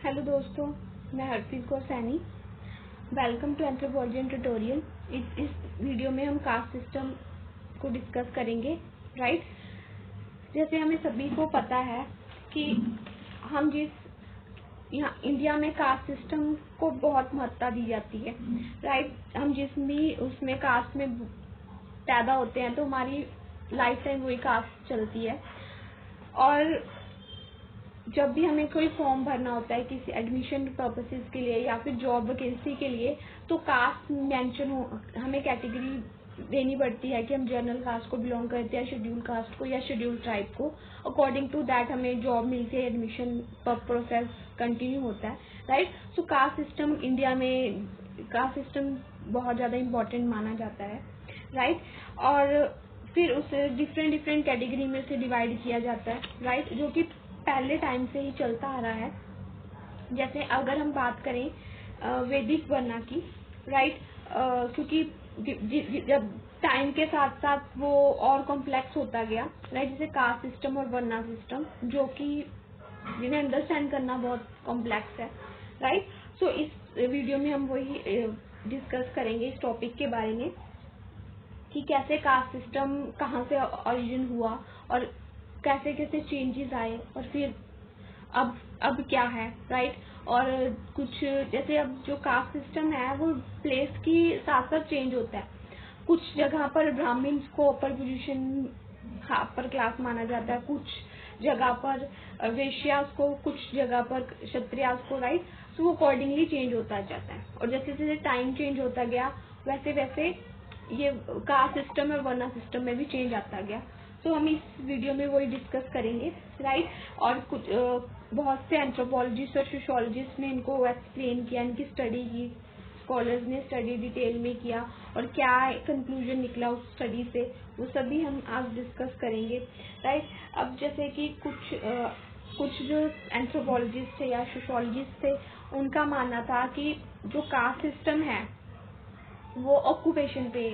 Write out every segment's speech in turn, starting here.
Hello दोस्तों, मैं Harpreet Kaur Saini. Welcome to anthropology and tutorial. इस वीडियो में हम कास्ट सिस्टम को डिस्कस करेंगे। राइट, जैसे हमें सभी को पता है कि हम यहाँ इंडिया में कास्ट सिस्टम को बहुत महत्ता दी जाती है। राइट, हम जिस भी उसमें कास्ट में पैदा होते हैं तो हमारी लाइफ टाइम वही कास्ट चलती है। और जब भी हमें कोई फॉर्म भरना होता है किसी एडमिशन पर्पसेस के लिए या फिर जॉब वैकेंसी के लिए, तो कास्ट मेंशन हो, हमें कैटेगरी देनी पड़ती है कि हम जनरल कास्ट को बिलोंग करते हैं, शेड्यूल कास्ट को या शेड्यूल ट्राइब को। अकॉर्डिंग टू दैट हमें जॉब मिलती है, एडमिशन प्रोसेस कंटिन्यू होता है। राइट, सो कास्ट सिस्टम इंडिया में कास्ट सिस्टम बहुत ज़्यादा इम्पोर्टेंट माना जाता है। राइट, और फिर उसे डिफरेंट कैटेगरी में से डिवाइड किया जाता है। राइट, जो कि पहले टाइम से ही चलता आ रहा है। जैसे अगर हम बात करें वैदिक वर्णा की, राइट, क्योंकि जब टाइम के साथ साथ वो और कॉम्प्लेक्स होता गया। राइट, जैसे कास्ट सिस्टम और वर्णा सिस्टम, जो कि जिन्हें अंडरस्टैंड करना बहुत कॉम्प्लेक्स है। राइट, सो इस वीडियो में हम वही डिस्कस करेंगे इस टॉपिक के बारे में कि कैसे कास्ट सिस्टम कहाँ से ओरिजिन हुआ और कैसे कैसे चेंजेस आए और फिर अब क्या है। राइट, और कुछ जैसे अब जो कास्ट सिस्टम है वो प्लेस की साथ साथ चेंज होता है। कुछ जगह पर ब्राह्मण्स को अपर पोजीशन, अपर क्लास माना जाता है, कुछ जगह पर वैश्यास को, कुछ जगह पर क्षत्रियास को। राइट, तो वो अकॉर्डिंगली चेंज होता जाता है और जैसे जैसे टाइम चेंज होता गया वैसे वैसे ये कास्ट सिस्टम और वर्णा सिस्टम में भी चेंज आता गया। तो हम इस वीडियो में वही डिस्कस करेंगे। राइट, और कुछ बहुत से एंथ्रोपोलॉजिस्ट और सोशियोलॉजिस्ट ने इनको एक्सप्लेन किया, इनकी स्टडी की, स्कॉलर्स ने स्टडी डिटेल में किया और क्या कंक्लूजन निकला उस स्टडी से, वो सभी हम आज डिस्कस करेंगे। राइट, अब जैसे कि कुछ जो एंथ्रोपोलॉजिस्ट थे या सोशियोलॉजिस्ट थे, उनका मानना था कि जो कास्ट सिस्टम है वो ऑक्यूपेशन पे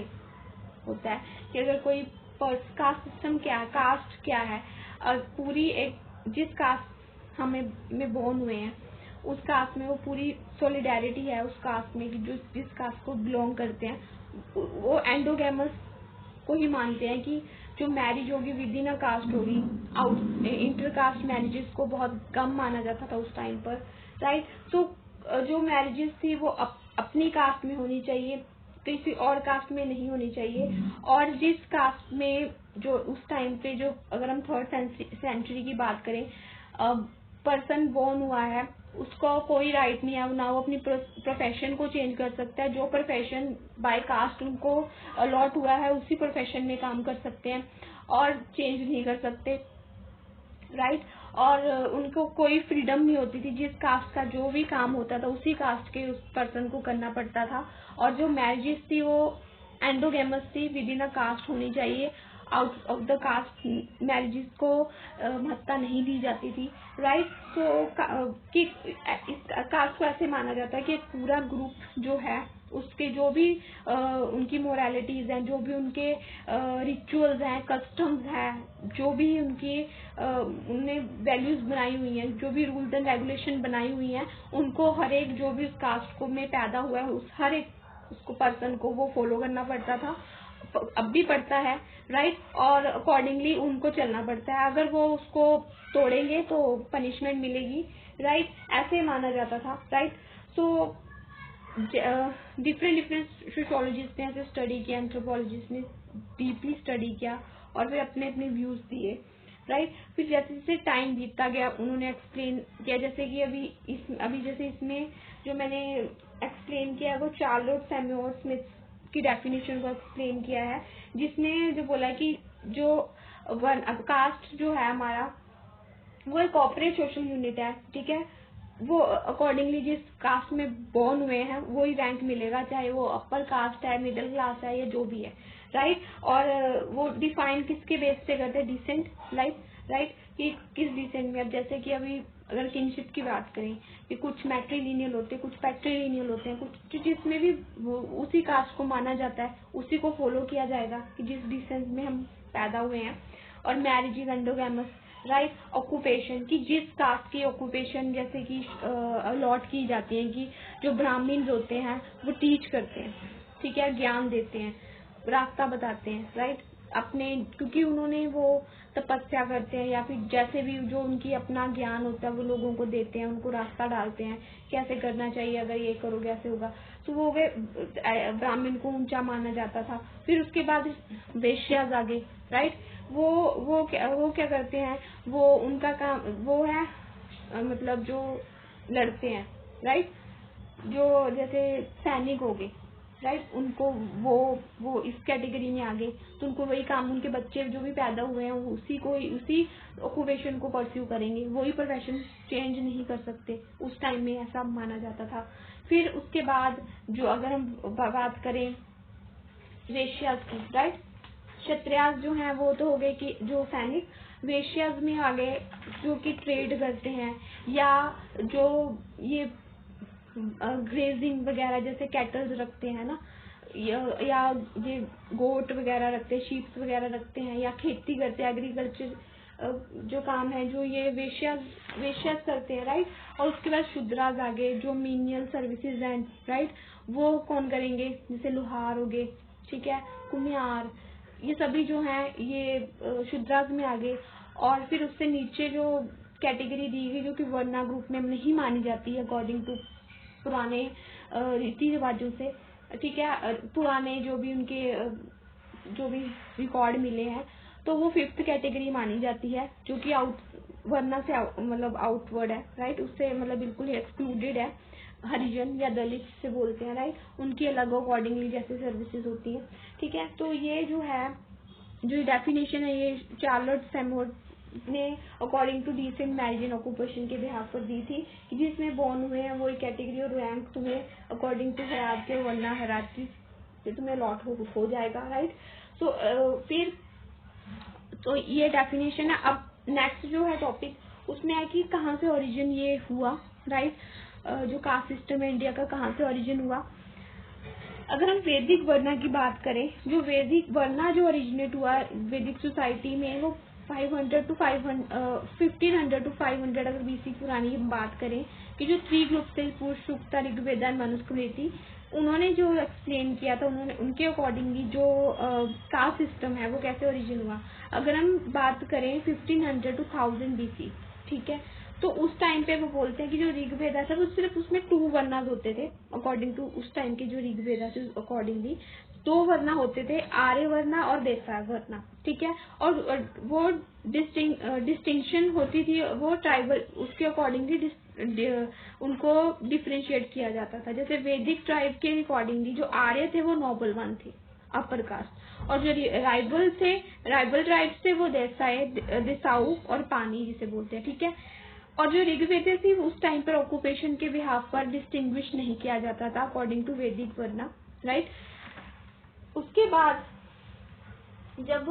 होता है कि अगर कोई कास्ट सिस्टम क्या है, कास्ट क्या है, और पूरी एक जिस कास्ट में बोर्न हुए हैं उस कास्ट में वो पूरी सॉलिडेरिटी है उस कास्ट में कि जो जिस कास्ट को बिलोंग करते हैं वो एंडोगेमस को ही मानते हैं कि जो मैरिज होगी विद इन अ कास्ट होगी। इंटर कास्ट मैरिजेस को बहुत कम माना जाता था उस टाइम पर। राइट, तो जो मैरिजेस थी वो अपनी कास्ट में होनी चाहिए, किसी और कास्ट में नहीं होनी चाहिए। और जिस कास्ट में जो उस टाइम पे जो अगर हम 3rd सेंचुरी की बात करें, पर्सन बोर्न हुआ है उसको कोई राइट नहीं है ना वो अपनी प्रोफेशन को चेंज कर सकता है। जो प्रोफेशन बाय कास्ट उनको अलॉट हुआ है उसी प्रोफेशन में काम कर सकते हैं और चेंज नहीं कर सकते। राइट, और उनको कोई फ्रीडम नहीं होती थी। जिस कास्ट का जो भी काम होता था उसी कास्ट के उस पर्सन को करना पड़ता था। और जो मैरिजेस थी वो एंडोगेमस थी, विद इन अ कास्ट होनी चाहिए, out of the caste marriages को महत्ता नहीं दी जाती थी। राइट, तो कि इस कास्ट को ऐसे माना जाता है कि एक पूरा ग्रुप जो है उसके जो भी उनकी मोरालिटीज हैं, जो भी उनके रिचुअल्स हैं, कस्टम्स हैं, जो भी उनकी उनने वैल्यूज बनाई हुई हैं, जो भी रूल्स एंड रेगुलेशन बनाई हुई हैं, उनको हर एक जो भी उस कास्ट को में पैदा हुआ है उस हर एक उसको पर्सन को वो फॉलो करना पड़ता था, अब भी पड़ता है। राइट, और अकॉर्डिंगली उनको चलना पड़ता है। अगर वो उसको तोड़ेंगे तो पनिशमेंट मिलेगी। राइट, ऐसे माना जाता था। राइट, सो डिफरेंट सोशियोलॉजिस्ट ने ऐसे स्टडी किया, एंथ्रोपोलॉजिस्ट ने डीपली स्टडी किया और फिर अपने अपने व्यूज दिए। राइट, फिर जैसे जैसे टाइम बीतता गया उन्होंने एक्सप्लेन किया, जैसे कि अभी जैसे इसमें जो मैंने एक्सप्लेन किया है वो चार्लोट सैमुअल स्मिथ की डेफिनेशन को एक्सप्लेन किया है, जिसने जो बोला कि जो कास्ट जो है हमारा वो एक कॉर्पोरेट सोशल यूनिट है। ठीक है, वो अकॉर्डिंगली जिस कास्ट में बोर्न हुए हैं वही रैंक मिलेगा, चाहे वो अपर कास्ट है, मिडिल क्लास है या जो भी है। राइट, और वो डिफाइन किसके बेस पे करते हैं, डिसेंट। राइट, कि किस डिसेंट में। अब जैसे कि अभी अगर किनशिप की बात करें कि कुछ मैट्रिलिनियल होते हैं, कुछ पैट्रिलिनियल होते हैं, कुछ जिसमें भी वो उसी कास्ट को माना जाता है, उसी को फॉलो किया जाएगा कि जिस डिसेंट में हम पैदा हुए हैं। और marriage is endogamous, right. Occupation की जिस कास्ट की ऑक्यूपेशन जैसे कि अलॉट की जाती है कि जो ब्राह्मण होते हैं वो टीच करते हैं, ठीक है, ज्ञान देते हैं, रास्ता बताते हैं, राइट। अपने क्योंकि उन्होंने वो तपस्या करते हैं या फिर जैसे भी जो उनकी अपना ज्ञान होता है वो लोगों को देते हैं, उनको रास्ता डालते हैं कैसे करना चाहिए, अगर ये करोगे ऐसे होगा। तो वो वे ब्राह्मण को ऊंचा माना जाता था। फिर उसके बाद वेश्याज आ गए, राइट। वो क्या करते हैं, वो उनका काम वो है मतलब जो लड़ते हैं, राइट। जो जैसे सैनिक हो गए, राइट, उनको वो इस कैटेगरी में आ गए। तो उनको वही काम, उनके बच्चे जो भी पैदा हुए हैं उसी ऑक्यूपेशन को परस्यू करेंगे, वही प्रोफेशन चेंज नहीं कर सकते। उस टाइम में ऐसा माना जाता था। फिर उसके बाद जो अगर हम बात करें वेश्याज की, राइट, क्षत्रियाज जो हैं वो तो हो गए कि जो सैनिक, वेश्याज में आ गए जो कि ट्रेड करते हैं या जो ये ग्रेजिंग वगैरह जैसे कैटल्स रखते हैं ना, या ये गोट वगैरह रखते हैं, शीप्स वगैरह रखते हैं या खेती करते हैं, एग्रीकल्चर जो काम है जो ये वेश्याज करते हैं, राइट। और उसके बाद शूद्राज आगे जो मीनियल सर्विसेज हैं, राइट, वो कौन करेंगे, जैसे लोहार हो गए, ठीक है, कुम्हार, ये सभी जो हैं ये शूद्राज में आ गए। और फिर उससे नीचे जो कैटेगरी दी गई जो कि वर्ना ग्रुप में नहीं मानी जाती है अकॉर्डिंग टू पुराने रीति रिवाजों से, ठीक है, पुराने जो भी उनके जो भी रिकॉर्ड मिले हैं, तो वो 5th कैटेगरी मानी जाती है जो कि वर्ना से मतलब आउटवर्ड है, राइट, उससे मतलब बिल्कुल ही एक्सक्लूडेड है। हरिजन या दलित से बोलते हैं, राइट, उनकी अलग अकॉर्डिंगली जैसे सर्विसेज होती है, ठीक है। तो ये जो है जो डेफिनेशन है ये चार्लोट सेमोड ने according to descent marriage and occupation के बिहाफ पर दी थी कि जिसमें बॉर्न हुए हैं वो कैटेगरी और रैंक तुम्हें अकॉर्डिंग टू हरात के वर्ना हराती से तुम्हें अलॉट हो जाएगा, राइट। तो फिर तो ये डेफिनेशन है। अब नेक्स्ट जो है टॉपिक उसमें है कि कहाँ से ओरिजिन ये हुआ, राइट, जो कास्ट सिस्टम है इंडिया का कहाँ से ओरिजिन हुआ। अगर हम वैदिक वर्ना की बात करें, जो वैदिक वर्ना जो ओरिजिनेट हुआ वैदिक सोसाइटी में वो 1500 टू 500 अगर बीसी पुरानी की बात करें कि जो 3 ग्रुप थे, पुरुष, सूक्ता, ऋग्वेद और मनुस्मृति, उन्होंने जो एक्सप्लेन किया था, उन्होंने उनके अकॉर्डिंगली जो कास्ट सिस्टम है वो कैसे ओरिजिन हुआ। अगर हम बात करें 1500 टू 1000 बीसी, ठीक है, तो उस टाइम पे वो बोलते हैं कि जो ऋग्वेदा था वो सिर्फ उसमें 2 वर्नाज होते थे अकॉर्डिंग टू उस टाइम के जो ऋग्वेदा थे अकॉर्डिंगली 2 वर्ना होते थे, आर्य वर्ना और देवता वर्ना, ठीक है। और वो डिस्टिंक्शन होती थी, वो ट्राइबल उसके अकॉर्डिंगली उनको डिफ्रेंशिएट किया जाता था। जैसे वैदिक ट्राइब के अकॉर्डिंगली जो आर्य थे वो नोबल वन थे, अपर कास्ट, और जो राइबल ट्राइब्स थे वो देसाऊ और पानी जिसे बोलते हैं, ठीक है। और जो ऋग्वेद थी उस टाइम पर ऑक्यूपेशन के बिहाफ पर डिस्टिंग्विश नहीं किया जाता था अकॉर्डिंग टू वैदिक वर्ना, राइट। उसके बाद जब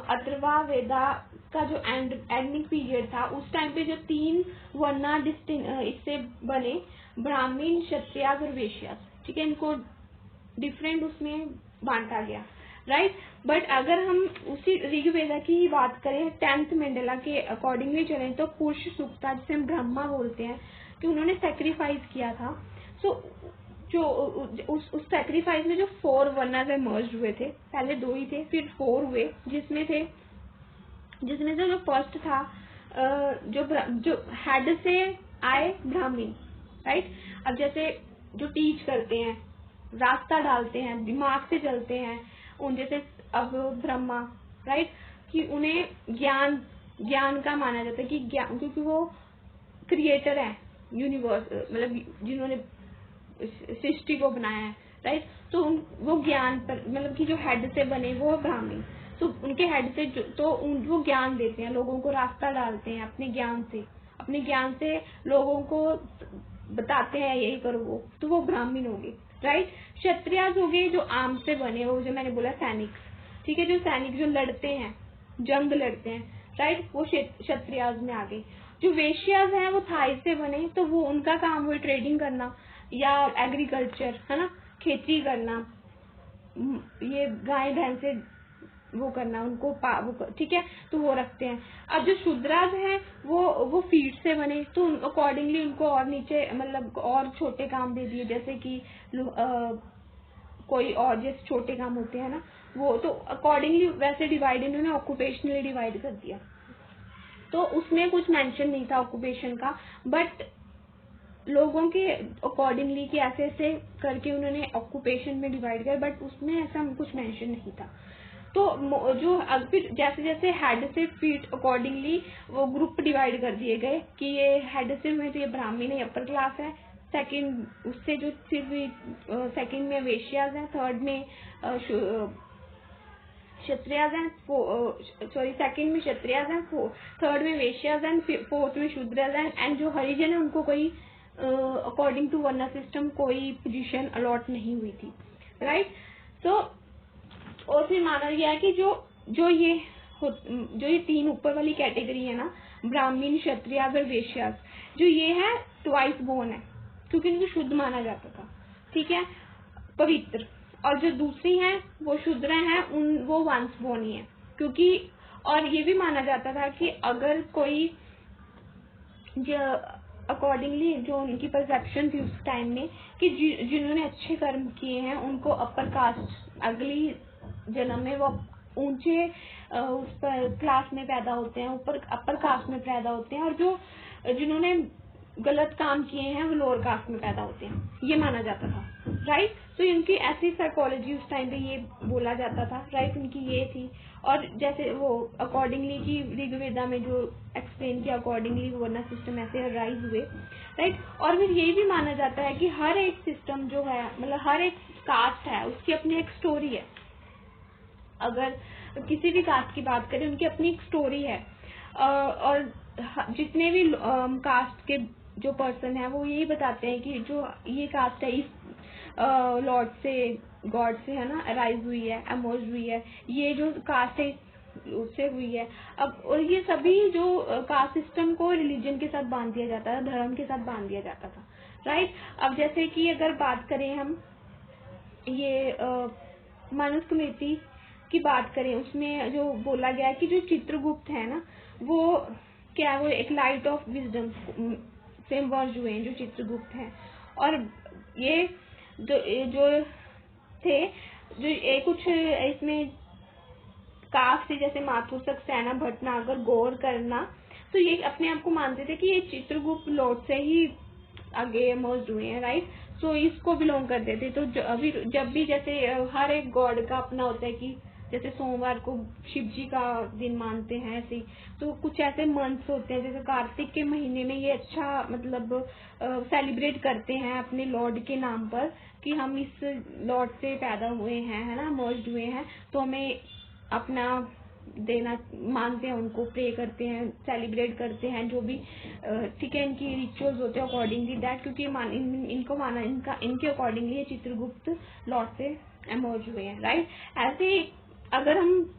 अथर्वा वेदा का जो एंडिंग पीरियड था उस टाइम पे जो 3 वर्ना इससे बने, ब्राह्मण, क्षत्रियाज और वैश्याज, ठीक है, इनको डिफरेंट उसमें बांटा गया, राइट। बट अगर हम उसी ऋग्वेदा की ही बात करें 10th मंडला के अकॉर्डिंगली चलें तो पुरुष सूक्ता जिसे हम ब्रह्मा बोलते हैं कि उन्होंने सेक्रीफाइस किया था। सो जो उस सेक्रीफाइस में जो 4 वर्नाज मर्ज हुए थे, पहले 2 ही थे फिर 4 हुए, जिसमें से जो फर्स्ट था जो हेड से आए ब्राह्मण, राइट। अब जैसे जो टीच करते हैं, रास्ता डालते हैं, दिमाग से चलते हैं, उन जैसे अब ब्रह्मा, राइट, कि उन्हें ज्ञान का माना जाता है कि ज्ञान, क्योंकि वो क्रिएटर है यूनिवर्स, मतलब जिन्होंने सृष्टि को बनाया है, राइट। तो वो ज्ञान पर मतलब कि जो हेड से बने वो ब्राह्मण, तो उनके हेड से वो ज्ञान देते हैं, लोगों को रास्ता डालते हैं अपने ज्ञान से लोगों को बताते हैं यही करो वो, तो वो ब्राह्मण हो गए, राइट। क्षत्रियाज हो गए जो आम से बने, वो जो मैंने बोला सैनिक, ठीक है, जो सैनिक जो लड़ते हैं, जंग लड़ते हैं, राइट, वो क्षत्रियाज में आ गए। जो वेश्याज हैं वो थाई से बने, तो वो उनका काम वो ट्रेडिंग करना या एग्रीकल्चर, है ना, खेती करना, ये गाय भैंसे वो करना, उनको ठीक है, तो वो रखते हैं। अब जो शूद्राज हैं वो फीट से बने, तो अकॉर्डिंगली उनको और नीचे मतलब और छोटे काम दे दिए, जैसे कि कोई और जैसे छोटे काम होते हैं ना वो, तो अकॉर्डिंगली वैसे डिवाइड इन्होंने ऑक्यूपेशनली डिवाइड कर दिया। तो उसमें कुछ मेंशन नहीं था ऑक्यूपेशन का, बट लोगों के अकॉर्डिंगली कि ऐसे ऐसे करके उन्होंने ऑक्यूपेशन में डिवाइड किया, बट उसमें ऐसा कुछ मेंशन नहीं था। तो जो फिर जैसे जैसे हेड से फीट अकॉर्डिंगली वो ग्रुप डिवाइड कर दिए गए कि ये हेड से हुए तो ये ब्राह्मण है, अपर क्लास है। सेकंड उससे जो फिर सेकंड में वेश्याज हैं, थर्ड में क्षत्रियाज हैं, सॉरी सेकंड में क्षत्रियाज हैं, थर्ड में वेश्याज हैं, फोर्थ में शूद्राज हैं, एंड जो हरिजन है उनको कोई अकॉर्डिंग टू वर्ण सिस्टम कोई पोजीशन अलॉट नहीं हुई थी, राइट। तो और फिर माना गया कि जो ये तीन ऊपर वाली कैटेगरी है ना, ब्राह्मण, क्षत्रियाज और वेश्याज, जो ये है ट्वाइस बोर्न है, क्योंकि इनको शुद्ध माना जाता था, ठीक है, पवित्र। और जो दूसरी हैं वो शूद्र हैं, वो वंस बोर्न ही है, क्योंकि और ये भी माना जाता था कि अगर कोई अकॉर्डिंगली जो उनकी परसेप्शन थी उस टाइम में कि जिन्होंने अच्छे कर्म किए हैं उनको अपर कास्ट अगली जन्म में वो ऊंचे उस पर क्लास में पैदा होते हैं, ऊपर अपर कास्ट में पैदा होते हैं, और जो जिन्होंने गलत काम किए हैं वो लोअर कास्ट में पैदा होते हैं, ये माना जाता था, राइट। तो इनकी ऐसी साइकोलॉजी उस टाइम पे ये बोला जाता था, राइट, उनकी ये थी। और जैसे वो अकॉर्डिंगली की ऋग्वेदा में जो एक्सप्लेन किया अकॉर्डिंगली वर्ण सिस्टम ऐसे राइज हुए, राइट। और फिर ये भी माना जाता है कि हर एक सिस्टम जो है मतलब हर एक कास्ट है उसकी अपनी एक स्टोरी है। अगर किसी भी कास्ट की बात करें उनकी अपनी एक स्टोरी है, और जितने भी कास्ट के जो पर्सन है वो यही बताते हैं कि जो ये कास्ट है इस लॉर्ड से गॉड से है ना अराइज हुई है, एमर्ज हुई है, ये जो कास्ट है उससे हुई है। अब और ये सभी जो कास्ट सिस्टम को रिलीजन के साथ बांध दिया जाता था, धर्म के साथ बांध दिया जाता था, राइट। अब जैसे कि अगर बात करें हम ये मनुस्मृति की बात करें, उसमें जो बोला गया है कि जो चित्रगुप्त है ना वो क्या है, वो एक लाइट ऑफ विजडम से मर्ज हुए हैं जो चित्रगुप्त हैं। और ये जो थे जो कुछ इसमें कास्ट थे जैसे माथुर, सक्सेना, भटनागर, गौर, करना, तो ये अपने आप को मानते थे कि ये चित्रगुप्त लॉर्ड से ही आगे मर्ज हुए हैं, राइट। सो इसको बिलोंग करते थे। तो जब भी जैसे हर एक गॉड का अपना होता है कि जैसे सोमवार को शिव जी का दिन मानते हैं, ऐसे तो कुछ ऐसे मंथ्स होते हैं जैसे कार्तिक के महीने में ये अच्छा मतलब सेलिब्रेट करते हैं अपने लॉर्ड के नाम पर कि हम इस लॉर्ड से पैदा हुए हैं, है ना, मर्ज हुए हैं, तो हमें अपना देना मानते हैं, उनको प्रे करते हैं, सेलिब्रेट करते हैं, जो भी ठीक है इनकी रिचुअल्स होते हैं अकॉर्डिंगली दैट, क्योंकि इनको माना इनके अकॉर्डिंगली ये चित्रगुप्त लॉर्ड से एमर्ज हुए हैं, राइट। ऐसे अगर हम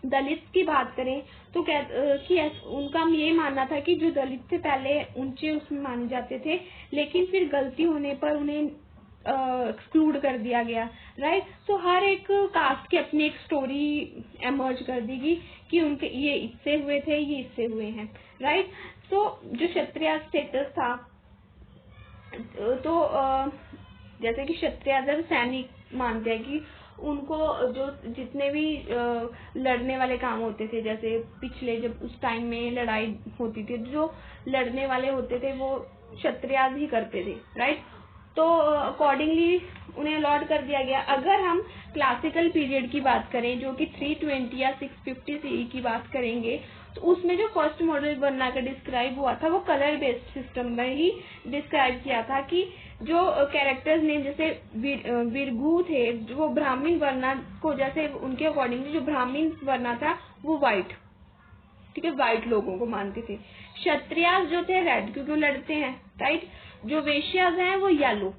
दलित की बात करें तो कि उनका ये मानना था कि जो दलित से पहले ऊंचे उसमें माने जाते थे, लेकिन फिर गलती होने पर उन्हें एक्सक्लूड कर दिया गया, राइट। तो हर एक कास्ट की अपनी एक स्टोरी एमर्ज कर देगी कि उनके ये इससे हुए थे, ये इससे हुए हैं, राइट। तो जो क्षत्रिय स्टेटस था, तो जैसे कि क्षत्रिय सैनिक मानते हैं कि उनको जो जितने भी लड़ने वाले काम होते थे, जैसे पिछले जब उस टाइम में लड़ाई होती थी, जो लड़ने वाले होते थे वो क्षत्रियाज ही करते थे, राइट। तो अकॉर्डिंगली उन्हें अलॉट कर दिया गया। अगर हम क्लासिकल पीरियड की बात करें जो कि 320 या 650 सीई की बात करेंगे, तो उसमें जो फर्स्ट मॉडल वर्ना का डिस्क्राइब हुआ था वो कलर बेस्ड सिस्टम में ही डिस्क्राइब किया था कि जो कैरेक्टर्स ने जैसे विरगु थे वो ब्राह्मण वर्ना को, जैसे उनके अकॉर्डिंगली जो ब्राह्मण वर्ना था वो व्हाइट, ठीक है, व्हाइट लोगों को मानते थे। क्षत्रियास जो थे रेड क्योंकि वो लड़ते हैं, राइट। जो वेश्यास हैं वो येलो,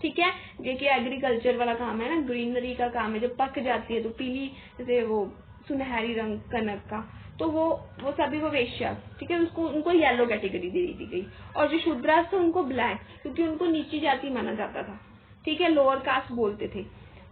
ठीक है, जो कि एग्रीकल्चर वाला काम है ना, ग्रीनरी का काम है, जब पक जाती है तो पीली जैसे वो सुनहरी रंग कनक का, तो वो सभी वो वेश्यास, ठीक है, उसको उनको येलो कैटेगरी दे दी गई। और जो शूद्रास थे उनको ब्लैक, क्योंकि उनको नीची जाति माना जाता था, ठीक है, लोअर कास्ट बोलते थे।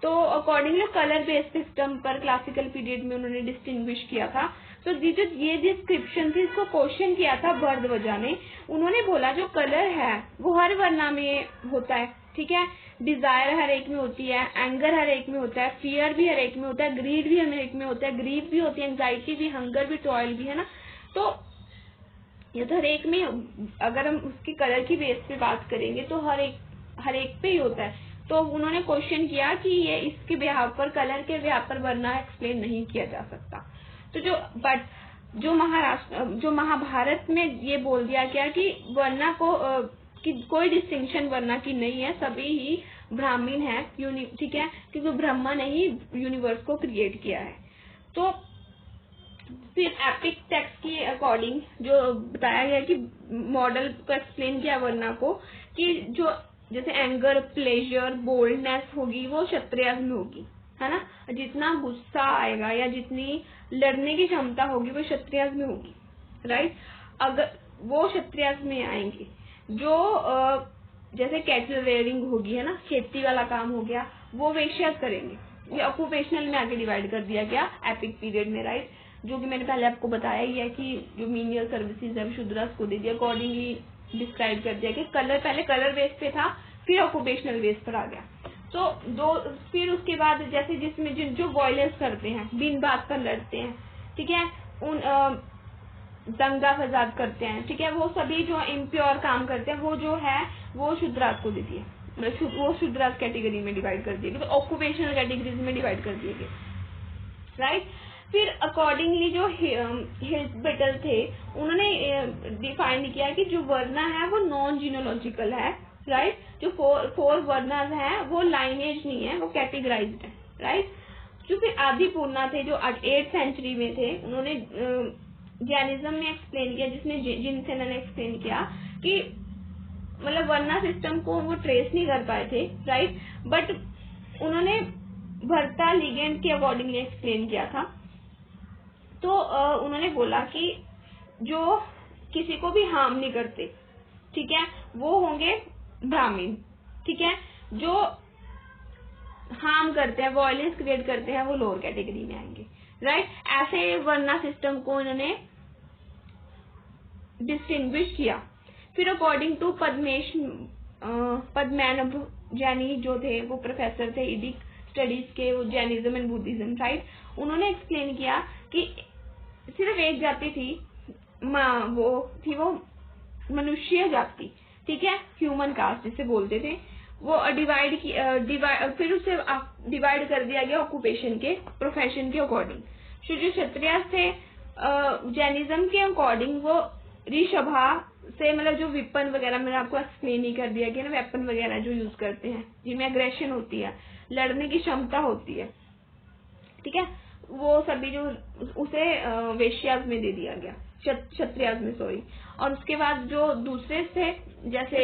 तो अकॉर्डिंगली कलर बेस्ड सिस्टम पर क्लासिकल पीरियड में उन्होंने डिस्टिंग्विश किया था। तो ये डिस्क्रिप्शन थी, इसको क्वेश्चन किया था भरद्वाजा ने। उन्होंने बोला जो कलर है वो हर वर्णा में होता है, ठीक है, डिजायर हर एक में होती है, एंगर हर एक में होता है, फियर भी हर एक में होता है, ग्रीड भी हर एक में होता है, ग्रीफ भी होती है, एंजाइटी भी, हंगर भी, टॉयल भी, है ना। तो ये तो हर एक में, अगर हम उसकी कलर की बेस पे बात करेंगे तो हर एक पे ही होता है। तो उन्होंने क्वेश्चन किया कि ये इसके बिहाफ पर, कलर के बिहाफ पर वरना एक्सप्लेन नहीं किया जा सकता। तो जो महाभारत में ये बोल दिया गया कि वरना को कि कोई डिस्टिंक्शन वरना की नहीं है, सभी ही ब्राह्मण है, ठीक है, क्योंकि ब्रह्मा ने ही यूनिवर्स को क्रिएट किया है। तो फिर एपिक टेक्स्ट के अकॉर्डिंग जो बताया गया कि मॉडल को एक्सप्लेन किया वरना को, कि जो जैसे एंगर, प्लेजर, बोल्डनेस होगी वो क्षत्रियज में होगी, है ना। जितना गुस्सा आएगा या जितनी लड़ने की क्षमता होगी वो क्षत्रियज में होगी, राइट। अगर वो क्षत्रियज में आएंगे, जो जैसे कैटल रेयरिंग होगी, है ना, खेती वाला काम हो गया, वो वैश्य करेंगे। ये ऑक्यूपेशनल में आगे डिवाइड कर दिया गया एपिक पीरियड में, राइट। जो कि मैंने पहले आपको बताया ही है कि जो मीनियल सर्विसेज है शूद्रस को दे दिया, अकॉर्डिंगली डिस्क्राइब कर दिया कि कलर पहले कलर बेस पे था, फिर ऑक्यूपेशनल बेस पर आ गया। तो फिर उसके बाद जैसे जिसमें जो वॉयलेंस करते हैं, बिन बात पर लड़ते हैं, ठीक है, उन दंगा फसाद करते हैं, ठीक है, वो सभी जो इम्प्योर काम करते हैं, वो जो है वो शूद्रास को दे दिए, मतलब वो शूद्रास कैटेगरी में डिवाइड कर दिए, तो ऑक्यूपेशनल कैटेगरीज में डिवाइड कर दिए गए, राइट। फिर अकॉर्डिंगली जो हिल्सबेटल थे उन्होंने डिफाइन किया कि जो वर्ना है वो नॉन जीनोलॉजिकल है, राइट। जो फोर वर्नाज हैं वो लाइनेज नहीं है, वो कैटेगराइज्ड है, राइट। जो फिर आदि पूर्णा थे जो 8th सेंचुरी में थे, उन्होंने जैनिज्म में एक्सप्लेन किया, जिसमें जिनसेन ने एक्सप्लेन किया कि मतलब वर्ना सिस्टम को वो ट्रेस नहीं कर पाए थे, राइट, बट उन्होंने भर्ता लिगेंड के अकॉर्डिंगली एक्सप्लेन किया था। तो उन्होंने बोला कि जो किसी को भी हार्म नहीं करते, ठीक है, वो होंगे ब्राह्मण, ठीक है, जो हार्म करते हैं, वॉयलेंस क्रिएट करते हैं, वो लोअर कैटेगरी में आएंगे, राइट। ऐसे वर्ना सिस्टम को इन्होंने डिस्टिंग्विश किया। फिर अकॉर्डिंग टू पद्मनाभ जैनी जो थे, वो प्रोफेसर थे इडिक स्टडीज के, वो जैनिज्म एंड बुद्धिज्म, राइट। उन्होंने एक्सप्लेन किया कि सिर्फ एक जाति थी, वो मनुष्य जाति, ठीक है, ह्यूमन कास्ट जिसे बोलते थे, वो फिर उसे डिवाइड कर दिया गया ऑक्यूपेशन के, प्रोफेशन के अकॉर्डिंग। जो क्षत्रिय थे जैनिज्म के अकॉर्डिंग वो ऋषभा से, मतलब जो विपन वगैरह मैंने आपको एक्सप्लेन ही कर दिया कि ना, वेपन वगैरह जो यूज करते हैं जिनमें एग्रेशन होती है, लड़ने की क्षमता होती है, ठीक है, वो सभी जो उसे वेश्याज में दे दिया गया, क्षत्रियाज में, सॉरी। और उसके बाद जो दूसरे थे जैसे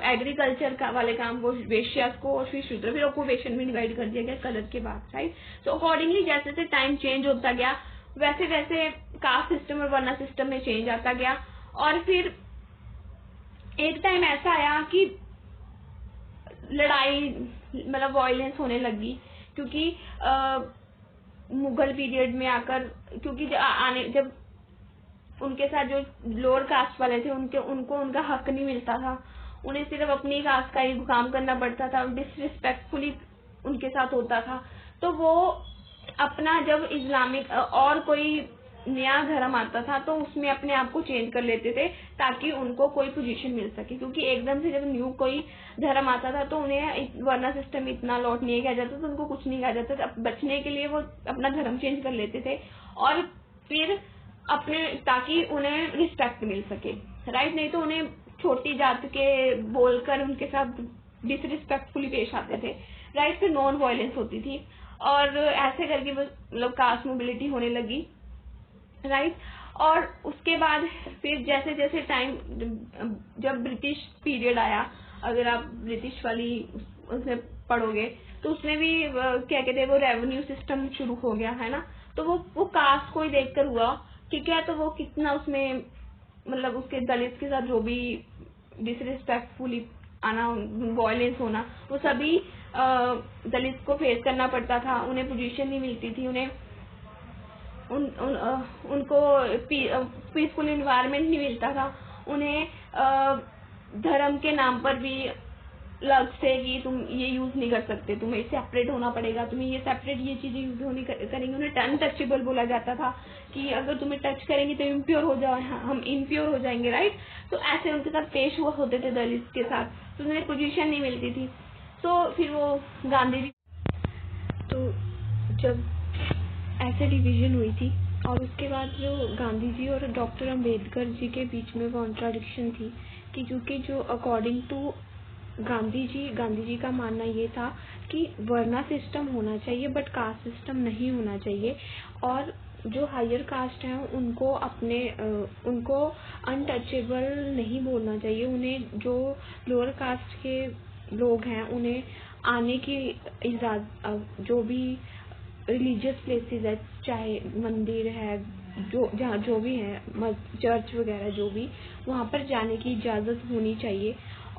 एग्रीकल्चर का वाले काम, वो वेश्याज को, और फिर शूद्र, फिर ऑक्यूपेशन में डिवाइड कर दिया गया कलर के बाद, राइट। तो अकॉर्डिंगली जैसे जैसे टाइम चेंज होता गया वैसे वैसे कास्ट सिस्टम और वर्ना सिस्टम में चेंज आता गया। और फिर एक टाइम ऐसा आया कि लड़ाई, मतलब वायलेंस होने लगी, क्योंकि मुगल पीरियड में आकर, क्योंकि जब उनके साथ जो लोअर कास्ट वाले थे उनको उनका हक नहीं मिलता था, उन्हें सिर्फ अपनी कास्ट का ही काम करना पड़ता था, डिसरिस्पेक्टफुली उनके साथ होता था। तो वो अपना जब इस्लामिक और कोई नया धर्म आता था तो उसमें अपने आप को चेंज कर लेते थे ताकि उनको कोई पोजीशन मिल सके, क्योंकि एकदम से जब न्यू कोई धर्म आता था तो उन्हें वर्ना सिस्टम इतना लौट नहीं किया जाता, तो उनको कुछ नहीं कहा जाता था। बचने के लिए वो अपना धर्म चेंज कर लेते थे और फिर अपने, ताकि उन्हें रिस्पेक्ट मिल सके, राइट। नहीं तो उन्हें छोटी जात के बोलकर उनके साथ डिसरिस्पेक्टफुली पेश आते थे, राइट। फिर नॉन वायलेंस होती थी और ऐसे करके मतलब कास्ट मोबिलिटी होने लगी, राइट। और उसके बाद फिर जैसे जैसे टाइम, जब ब्रिटिश पीरियड आया, अगर आप ब्रिटिश वाली उसमें पढ़ोगे तो उसमें भी क्या कहते हैं, वो रेवेन्यू सिस्टम शुरू हो गया, है ना। तो वो कास्ट को ही देखकर हुआ, ठीक है। तो वो कितना उसमें, मतलब उसके दलित के साथ जो भी डिसरिस्पेक्टफुली आना, वायलेंस होना, वो सभी दलित को फेस करना पड़ता था, उन्हें पोजीशन नहीं मिलती थी, उन्हें उनको पीसफुल इन्वायरमेंट नहीं मिलता था, उन्हें धर्म के नाम पर भी लग से कि तुम ये यूज नहीं कर सकते, तुम्हें सेपरेट होना पड़ेगा, तुम्हें ये सेपरेट ये चीजें यूज होनी करेंगी। उन्हें अनटचेबल बोला जाता था कि अगर तुम्हें टच करेंगे तो इम्प्योर हो जाओ, हम इम्प्योर हो जाएंगे, राइट। तो ऐसे उनके साथ पेश हुआ होते थे दलित के साथ, तो उन्हें पोजीशन नहीं मिलती थी। तो फिर वो गांधी जी, तो जब ऐसे डिवीजन हुई थी और उसके बाद जो गांधी जी और डॉक्टर अंबेडकर जी के बीच में कॉन्ट्राडिक्शन थी कि क्योंकि जो अकॉर्डिंग टू गांधी जी का मानना ये था कि वर्ना सिस्टम होना चाहिए बट कास्ट सिस्टम नहीं होना चाहिए, और जो हायर कास्ट हैं उनको अनटचेबल नहीं बोलना चाहिए, उन्हें जो लोअर कास्ट के लोग हैं उन्हें आने की इजाजत, जो भी रिलीजियस प्लेसेस है, चाहे मंदिर है, जहाँ जो भी है, चर्च वगैरह जो भी, वहाँ पर जाने की इजाज़त होनी चाहिए।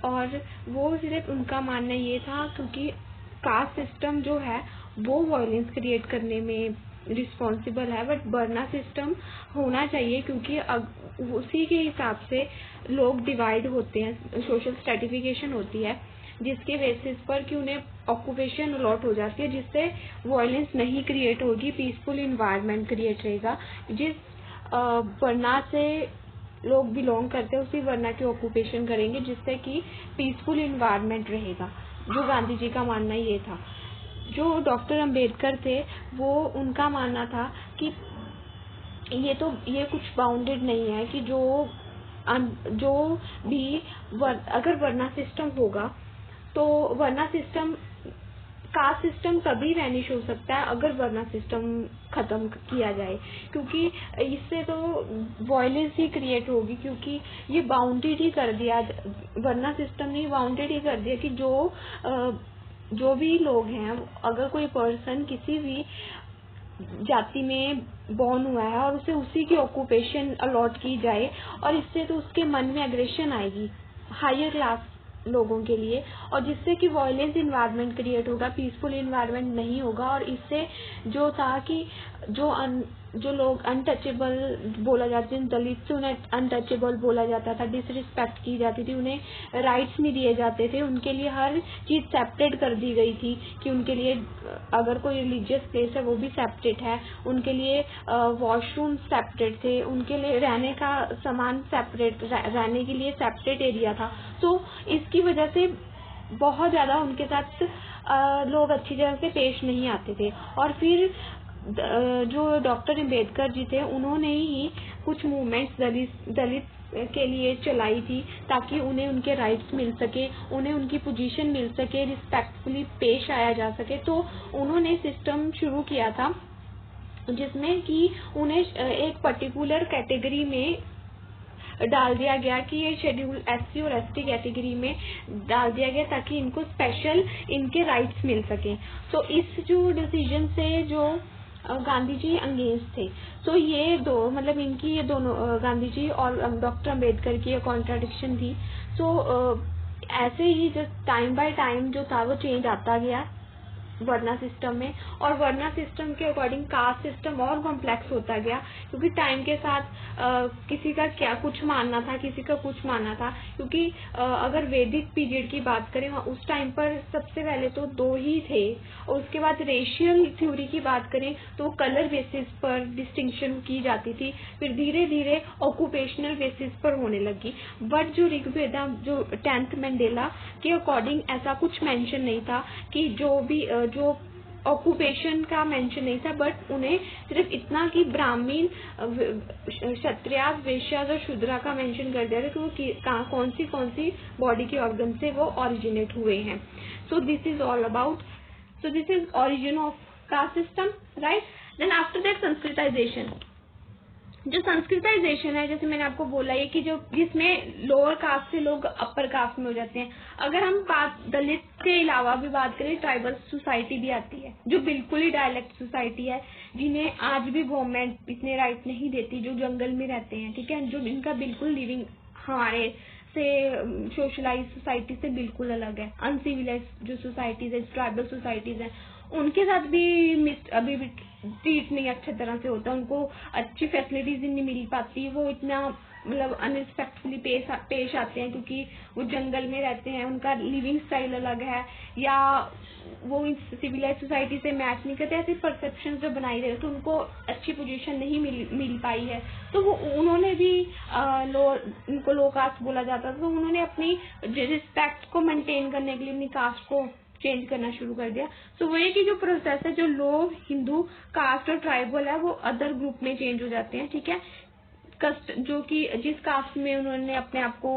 और वो सिर्फ उनका मानना ये था क्योंकि कास्ट सिस्टम जो है वो वायलेंस क्रिएट करने में रिस्पॉन्सिबल है, बट बर्ना सिस्टम होना चाहिए क्योंकि उसी के हिसाब से लोग डिवाइड होते हैं, सोशल स्ट्रेटिफिकेशन होती है जिसके बेसिस पर कि उन्हें ऑक्यूपेशन अलॉट हो जाती है, जिससे वायलेंस नहीं क्रिएट होगी, पीसफुल इन्वायरमेंट क्रिएट रहेगा। जिस वर्ना से लोग बिलोंग करते हैं उसी वर्ना की ऑक्यूपेशन करेंगे जिससे कि पीसफुल इन्वायरमेंट रहेगा। जो गांधी जी का मानना ये था। जो डॉक्टर अंबेडकर थे वो उनका मानना था कि ये कुछ बाउंडेड नहीं है कि जो भी अगर वर्ना सिस्टम होगा तो वर्ना सिस्टम, कास्ट सिस्टम तभी वैनिश हो सकता है अगर वर्ना सिस्टम खत्म किया जाए, क्योंकि इससे तो वायलेंस ही क्रिएट होगी, क्योंकि ये बाउंडेड ही कर दिया, वर्ना सिस्टम ने बाउंडेड ही कर दिया कि जो भी लोग हैं, अगर कोई पर्सन किसी भी जाति में बॉर्न हुआ है और उसे उसी की ऑक्यूपेशन अलॉट की जाए, और इससे तो उसके मन में एग्रेशन आएगी हायर क्लास लोगों के लिए, और जिससे कि वायलेंस इन्वायरमेंट क्रिएट होगा, पीसफुल इन्वायरमेंट नहीं होगा। और इससे जो था कि जो लोग अनटचेबल बोला जाते हैं, दलित से उन्हें अनटचेबल बोला जाता था, डिसरिस्पेक्ट की जाती थी, उन्हें राइट्स नहीं दिए जाते थे, उनके लिए हर चीज़ सेपरेट कर दी गई थी कि उनके लिए अगर कोई रिलीजियस प्लेस है वो भी सेपरेट है, उनके लिए वॉशरूम सेपरेट थे, उनके लिए रहने का सामान सेपरेट, रहने के लिए सेपरेट एरिया था। तो इसकी वजह से बहुत ज़्यादा उनके साथ लोग अच्छी तरह से पेश नहीं आते थे। और फिर जो डॉक्टर अंबेडकर जी थे उन्होंने ही कुछ मूवमेंट्स दलित के लिए चलाई थी ताकि उन्हें उनके राइट्स मिल सके, उन्हें उनकी पोजीशन मिल सके, रिस्पेक्टफुली पेश आया जा सके। तो उन्होंने सिस्टम शुरू किया था जिसमें कि उन्हें एक पर्टिकुलर कैटेगरी में डाल दिया गया कि ये शेड्यूल एससी और एसटी कैटेगरी में डाल दिया गया ताकि इनको स्पेशल इनके राइट्स मिल सके। तो इस जो डिसीजन से जो गांधी जी अंगेंस्ट थे, तो ये दो मतलब इनकी ये दोनों गांधी जी और डॉक्टर अंबेडकर की ये कॉन्ट्राडिक्शन थी। तो ऐसे ही जस्ट टाइम बाय टाइम जो था वो चेंज आता गया वर्ना सिस्टम में, और वर्ना सिस्टम के अकॉर्डिंग कास्ट सिस्टम और कॉम्प्लेक्स होता गया क्योंकि टाइम के साथ किसी का क्या कुछ मानना था, किसी का कुछ मानना था। क्योंकि अगर वैदिक पीरियड की बात करें उस टाइम पर सबसे पहले तो दो ही थे, और उसके बाद रेशियल थ्योरी की बात करें तो कलर बेसिस पर डिस्टिंक्शन की जाती थी, फिर धीरे धीरे ऑक्यूपेशनल बेसिस पर होने लगी। बट जो ऋग्वेदा जो 10th मंडेला के अकॉर्डिंग ऐसा कुछ मेंशन नहीं था कि जो ऑक्यूपेशन का मेंशन नहीं था, बट उन्हें सिर्फ इतना कि ब्राह्मण, क्षत्रियास, वैश्यास और शूद्रा का मेंशन कर दिया था कि वो कौन सी बॉडी के ऑर्गन से वो ओरिजिनेट हुए हैं। So this is all about, so this is origin of caste system, right. Then after that Sanskritization. जो संस्कृताइजेशन है, जैसे मैंने आपको बोला है कि जो जिसमें लोअर कास्ट से लोग अपर कास्ट में हो जाते हैं। अगर हम दलित के अलावा भी बात करें, ट्राइबल सोसाइटी भी आती है जो बिल्कुल ही डायलेक्ट सोसाइटी है, जिन्हें आज भी गवर्नमेंट इतने राइट नहीं देती, जो जंगल में रहते हैं, ठीक है, जो इनका बिल्कुल लिविंग हमारे से सोशलाइज सोसाइटी से बिल्कुल अलग है। अनसिविलाइज जो सोसाइटीज है, ट्राइबल सोसाइटीज हैं, उनके साथ भी अभी भी ट्रीट नहीं अच्छे तरह से होता, उनको अच्छी फैसिलिटीज नहीं मिल पाती, वो इतना मतलब अनरिस्पेक्टफुली पेश आते हैं क्योंकि वो जंगल में रहते हैं, उनका लिविंग स्टाइल अलग है, या वो सिविलाइज सोसाइटी से मैच नहीं करते, ऐसे परसेप्शन जो बनाई रहे तो उनको अच्छी पोजीशन नहीं मिल पाई है। तो वो उन्होंने भी उनको लो कास्ट बोला जाता था, तो उन्होंने अपनी रिस्पेक्ट को मेंटेन करने के लिए अपनी कास्ट को चेंज करना शुरू कर दिया। तो वो ये कि जो प्रोसेस है, जो लोग हिंदू कास्ट और ट्राइबल है वो अदर ग्रुप में चेंज हो जाते हैं, ठीक है। जो कि जिस कास्ट में उन्होंने अपने आप को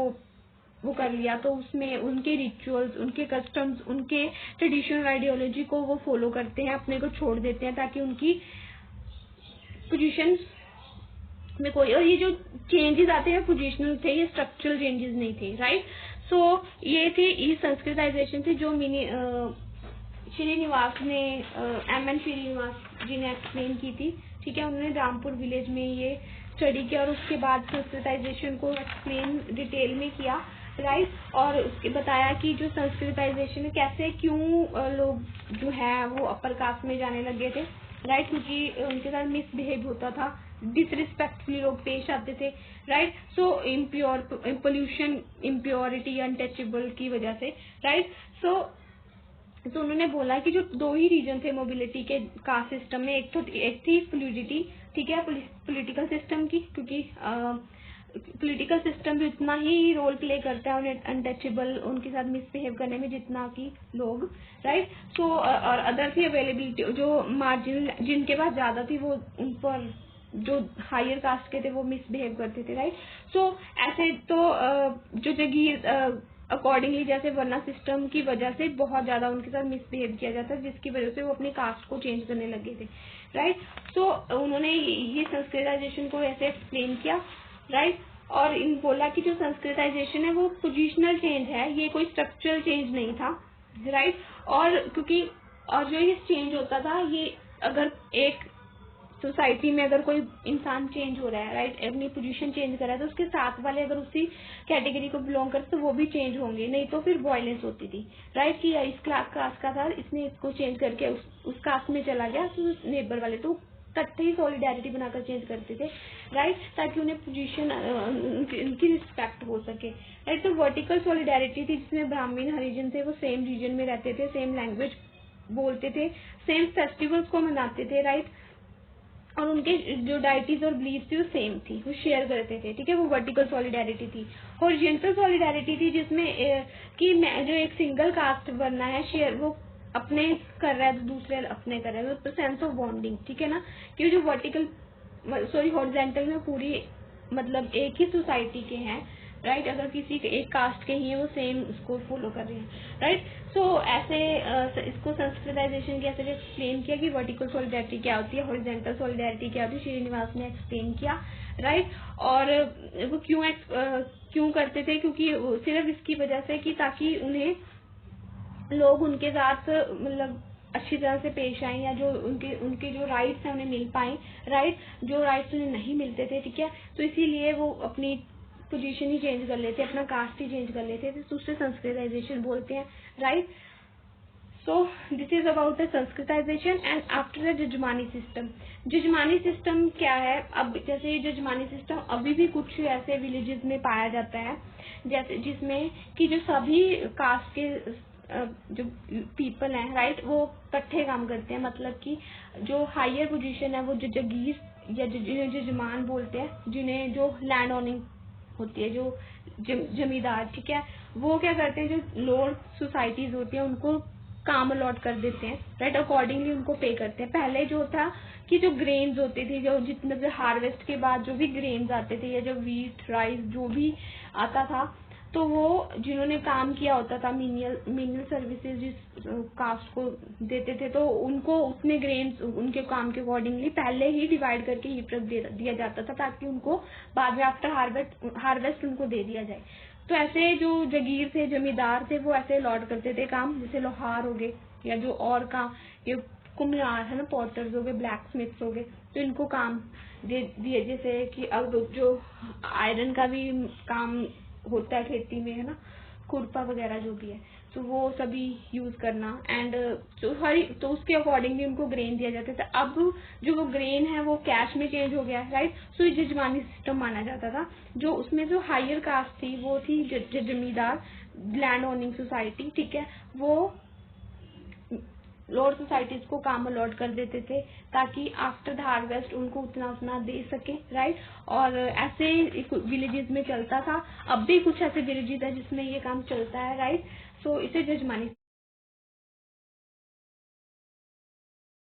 वो कर लिया, तो उसमें उनके रिचुअल्स, उनके कस्टम्स, उनके ट्रेडिशनल आइडियोलॉजी को वो फॉलो करते हैं, अपने को छोड़ देते हैं ताकि उनकी पोजीशन में कोई, और ये जो चेंजेस आते हैं पोजिशनल थे, ये स्ट्रक्चरल चेंजेस नहीं थे, राइट। सो ये थे ई संस्कृताइजेशन थी जो श्रीनिवास ने M.N. श्रीनिवास जी ने एक्सप्लेन की थी, ठीक है। उन्होंने रामपुर विलेज में ये स्टडी किया और उसके बाद संस्कृताइजेशन को एक्सप्लेन डिटेल में किया, राइट। और उसके बताया कि जो संस्कृताइजेशन है कैसे, क्यों लोग जो है वो अपर कास्ट में जाने लगे थे, राइट, क्योंकि उनके साथ मिसबिहेव होता था, डिसरिस्पेक्टफुली लोग पेश आते थे, राइट। सो पोल्यूशन, इम्प्योरिटी, अनटचेबल की वजह से, राइट। तो उन्होंने बोला कि जो दो ही रीजन थे मोबिलिटी के कास्ट सिस्टम में, एक थी फ्लूइडिटी, ठीक है, पॉलिटिकल सिस्टम की, क्योंकि पॉलिटिकल सिस्टम भी उतना ही रोल प्ले करता है उन्हें अनटचेबल उनके साथ मिसबिहेव करने में जितना कि लोग, राइट। सो और अदर थी अवेलेबिलिटी, जो मार्जिनल जिनके पास ज्यादा थी वो उन पर जो हायर कास्ट के थे वो मिसबिहेव करते थे, राइट। सो ऐसे तो जो जगीर अकॉर्डिंगली जैसे वर्ना सिस्टम की वजह से बहुत ज्यादा उनके साथ मिसबिहेव किया जाता है, जिसकी वजह से वो अपनी कास्ट को चेंज करने लगे थे, राइट। सो उन्होंने ये संस्कृताइजेशन को ऐसे एक्सप्लेन किया, राइट। और इन बोला कि जो संस्कृताइजेशन है वो पोजिशनल चेंज है, ये कोई स्ट्रक्चरल चेंज नहीं था, राइट। और क्योंकि और जो ये चेंज होता था, ये अगर एक सोसाइटी में अगर कोई इंसान चेंज हो रहा है, राइट, अपनी पोजीशन चेंज कर रहा है, तो उसके साथ वाले अगर उसी कैटेगरी को बिलोंग करते तो वो भी चेंज होंगे, नहीं तो फिर वायलेंस होती थी, राइट, कि इस क्लास कास्ट का था, इसने इसको चेंज करके उस कास्ट में चला गया, तो नेबर वाले तो इकट्ठे ही सॉलिडेरिटी बनाकर चेंज करते थे, राइट, ताकि उन्हें पोजीशन उनकी रिस्पेक्ट हो सके, राइट। तो वर्टिकल सॉलिडेरिटी थी जिसमें ब्राह्मण हरिजन थे वो सेम रीजन में रहते थे, सेम लैंग्वेज बोलते थे, सेम फेस्टिवल्स को मनाते थे, राइट, और उनके जो डाइटीज और बिलीफ थी वो सेम थी, वो शेयर करते थे, ठीक है, वो वर्टिकल सॉलिडेरिटी थी। हॉरिजॉन्टल सॉलिडेरिटी थी जिसमें कि जो एक सिंगल कास्ट बनना है, शेयर वो अपने कर रहा है तो दूसरे अपने कर रहे हैं, तो सेंस ऑफ बॉन्डिंग, ठीक है ना। कि जो हॉरिजॉन्टल में पूरी मतलब एक ही सोसाइटी के हैं, राइट, अगर किसी के एक कास्ट के ही है वो सेम उसको फॉलो कर रहे हैं, राइट। सो ऐसे इसको संस्कृताइजेशन के ऐसे एक्सप्लेन किया कि वर्टिकल सॉलिडेरिटी क्या होती है, हॉरिजॉन्टल सॉलिडेरिटी क्या होती है, श्रीनिवास ने एक्सप्लेन किया, राइट। और वो क्यों करते थे, क्योंकि सिर्फ इसकी वजह से कि ताकि उन्हें लोग उनके साथ मतलब अच्छी तरह से पेश आए, या जो उनके जो राइट्स हैं उन्हें मिल पाए, राइट, जो राइट्स उन्हें नहीं मिलते थे, ठीक है, तो इसीलिए वो अपनी पोजीशन ही चेंज कर लेते, अपना कास्ट ही चेंज कर लेते, तो उससे संस्कृताइजेशन बोलते हैं, right. So this is about the Sanskritisation. And after the jajmani system, jajmani system क्या है, अब जैसे ये जजमानी सिस्टम अभी भी कुछ ऐसे विलेजेस में पाया जाता है, जैसे जिसमें कि जो सभी कास्ट के जो पीपल हैं, राइट, वो इकट्ठे काम करते हैं, मतलब कि जो हायर पोजीशन है वो जो जगीर या जजमान बोलते हैं, जिन्हें जो लैंड ओनिंग होती है, जो जमींदार, ठीक है, वो क्या करते हैं, जो लोअर सोसाइटीज होती है उनको काम अलॉट कर देते हैं, राइट, अकॉर्डिंगली उनको पे करते हैं। पहले जो था कि जो ग्रेन्स होते थे, जो जितने हार्वेस्ट के बाद जो भी ग्रेन्स आते थे, या जो व्हीट, राइस, जो भी आता था, तो वो जिन्होंने काम किया होता था, मिनियल सर्विसेज जिस कास्ट को देते थे, तो उनको उतने ग्रेन्स उनके काम के अकॉर्डिंगली पहले ही डिवाइड करके हीप रख दिया जाता था, ताकि उनको बाद में आफ्टर हार्वेस्ट उनको दे दिया जाए। तो ऐसे जो जगीर थे, जमींदार थे, वो ऐसे अलॉट करते थे काम, जैसे लोहार हो गए, या जो और काम, ये कुम्हार है ना, पॉटर्स हो गए, ब्लैक स्मिथ्स हो गए, तो इनको काम दे दिए, जैसे कि अब जो आयरन का भी काम होता है खेती में, है ना, खुरपा वगैरह जो भी है, तो वो सभी यूज करना। एंड तो उसके अकॉर्डिंगली उनको ग्रेन दिया जाता था। अब जो वो ग्रेन है वो कैश में चेंज हो गया, राइट। सो ये जजमानी सिस्टम माना जाता था। जो उसमें जो हायर कास्ट थी वो थी जमींदार, लैंड ओनिंग सोसाइटी, ठीक है, वो लोअर सोसाइटीज को काम अलॉट कर देते थे ताकि आफ्टर द हार्वेस्ट उनको उतना उतना दे सके, राइट। और ऐसे विलेजेस में चलता था। अब भी कुछ ऐसे विलेजेस है जिसमें ये काम चलता है, राइट। सो इसे जजमानी